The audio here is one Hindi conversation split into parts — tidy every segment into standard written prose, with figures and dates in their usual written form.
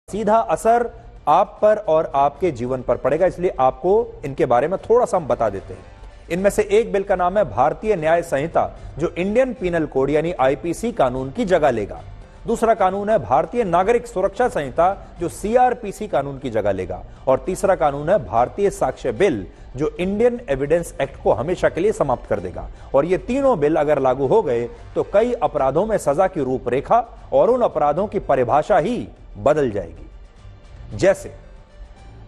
सीधा असर आप पर और आपके जीवन पर पड़ेगा, इसलिए आपको इनके बारे में थोड़ा सा हम बता देते हैं। इनमें से एक बिल का नाम है भारतीय न्याय संहिता, जो इंडियन पीनल कोड यानी आईपीसी कानून की जगह लेगा। दूसरा कानून है भारतीय नागरिक सुरक्षा संहिता, जो सीआरपीसी कानून की जगह लेगा। और तीसरा कानून है भारतीय साक्ष्य बिल, जो इंडियन एविडेंस एक्ट को हमेशा के लिए समाप्त कर देगा। और ये तीनों बिल अगर लागू हो गए तो कई अपराधों में सजा की रूपरेखा और उन अपराधों की परिभाषा ही बदल जाएगी। जैसे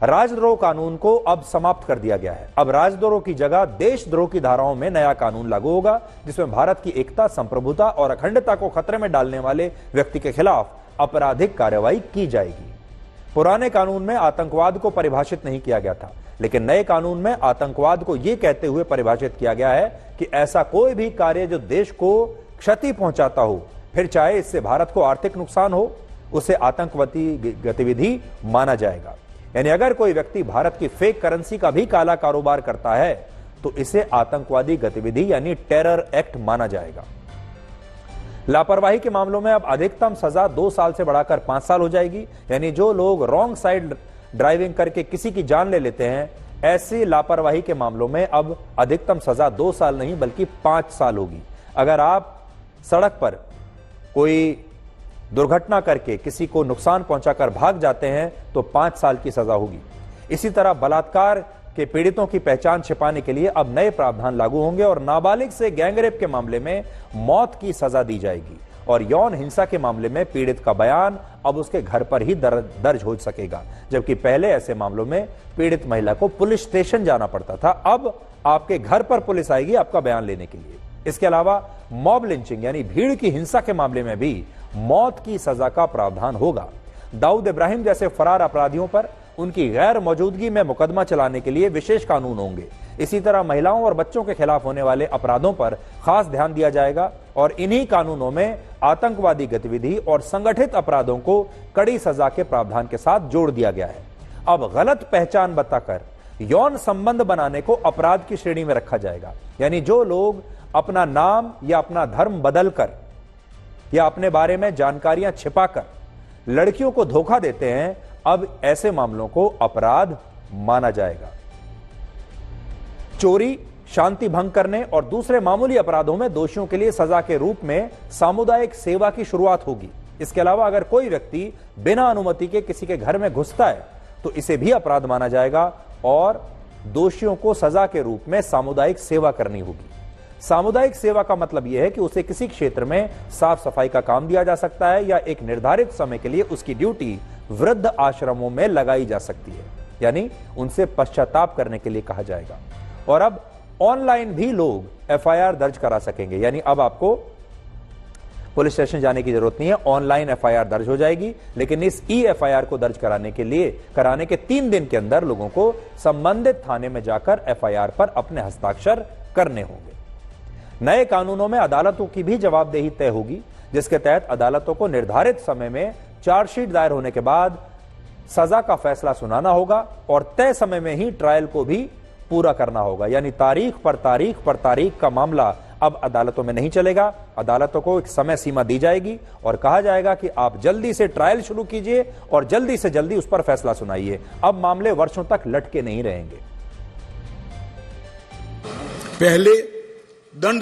राजद्रोह कानून को अब समाप्त कर दिया गया है। अब राजद्रोह की जगह देशद्रोह की धाराओं में नया कानून लागू होगा, जिसमें भारत की एकता, संप्रभुता और अखंडता को खतरे में डालने वाले व्यक्ति के खिलाफ आपराधिक कार्रवाई की जाएगी। पुराने कानून में आतंकवाद को परिभाषित नहीं किया गया था, लेकिन नए कानून में आतंकवाद को यह कहते हुए परिभाषित किया गया है कि ऐसा कोई भी कार्य जो देश को क्षति पहुंचाता हो, फिर चाहे इससे भारत को आर्थिक नुकसान हो, उसे आतंकवादी गतिविधि माना जाएगा। यानी अगर कोई व्यक्ति भारत की फेक करेंसी का भी काला कारोबार करता है तो इसे आतंकवादी गतिविधि यानी टेरर एक्ट माना जाएगा। लापरवाही के मामलों में अब अधिकतम सजा 2 साल से बढ़ाकर 5 साल हो जाएगी। यानी जो लोग रॉन्ग साइड ड्राइविंग करके किसी की जान ले लेते हैं, ऐसी लापरवाही के मामलों में अब अधिकतम सजा 2 साल नहीं बल्कि 5 साल होगी। अगर आप सड़क पर कोई दुर्घटना करके किसी को नुकसान पहुंचाकर भाग जाते हैं तो 5 साल की सजा होगी। इसी तरह बलात्कार के पीड़ितों की पहचान छिपाने के लिए अब नए प्रावधान लागू होंगे और नाबालिग से गैंगरेप के मामले में मौत की सजा दी जाएगी। और यौन हिंसा के मामले में पीड़ित का बयान अब उसके घर पर ही दर्ज हो सकेगा, जबकि पहले ऐसे मामलों में पीड़ित महिला को पुलिस स्टेशन जाना पड़ता था। अब आपके घर पर पुलिस आएगी आपका बयान लेने के लिए। इसके अलावा मॉब लिंचिंग यानी भीड़ की हिंसा के मामले में भी मौत की सजा का प्रावधान होगा। दाऊद इब्राहिम जैसे फरार अपराधियों पर उनकी गैर मौजूदगी में मुकदमा चलाने के लिए विशेष कानून होंगे। इसी तरह महिलाओं और बच्चों के खिलाफ होने वाले अपराधों पर खास ध्यान दिया जाएगा और इन्हीं कानूनों में आतंकवादी गतिविधि और संगठित अपराधों को कड़ी सजा के प्रावधान के साथ जोड़ दिया गया है। अब गलत पहचान बताकर यौन संबंध बनाने को अपराध की श्रेणी में रखा जाएगा। यानी जो लोग अपना नाम या अपना धर्म बदलकर या अपने बारे में जानकारियां छिपाकर लड़कियों को धोखा देते हैं, अब ऐसे मामलों को अपराध माना जाएगा। चोरी, शांति भंग करने और दूसरे मामूली अपराधों में दोषियों के लिए सजा के रूप में सामुदायिक सेवा की शुरुआत होगी। इसके अलावा अगर कोई व्यक्ति बिना अनुमति के किसी के घर में घुसता है तो इसे भी अपराध माना जाएगा और दोषियों को सजा के रूप में सामुदायिक सेवा करनी होगी। सामुदायिक सेवा का मतलब यह है कि उसे किसी क्षेत्र में साफ सफाई का काम दिया जा सकता है या एक निर्धारित समय के लिए उसकी ड्यूटी वृद्ध आश्रमों में लगाई जा सकती है, यानी उनसे पश्चाताप करने के लिए कहा जाएगा। और अब ऑनलाइन भी लोग एफआईआर दर्ज करा सकेंगे, यानी अब आपको पुलिस स्टेशन जाने की जरूरत नहीं है, ऑनलाइन एफआईआर दर्ज हो जाएगी। लेकिन इस ई एफआईआर को दर्ज कराने के 3 दिन के अंदर लोगों को संबंधित थाने में जाकर एफआईआर पर अपने हस्ताक्षर करने होंगे। नए कानूनों में अदालतों की भी जवाबदेही तय होगी, जिसके तहत अदालतों को निर्धारित समय में चार्जशीट दायर होने के बाद सजा का फैसला सुनाना होगा और तय समय में ही ट्रायल को भी पूरा करना होगा। यानी तारीख पर तारीख का मामला अब अदालतों में नहीं चलेगा। अदालतों को एक समय सीमा दी जाएगी और कहा जाएगा कि आप जल्दी से ट्रायल शुरू कीजिए और जल्दी से जल्दी उस पर फैसला सुनाइए। अब मामले वर्षों तक लटके नहीं रहेंगे। पहले दंड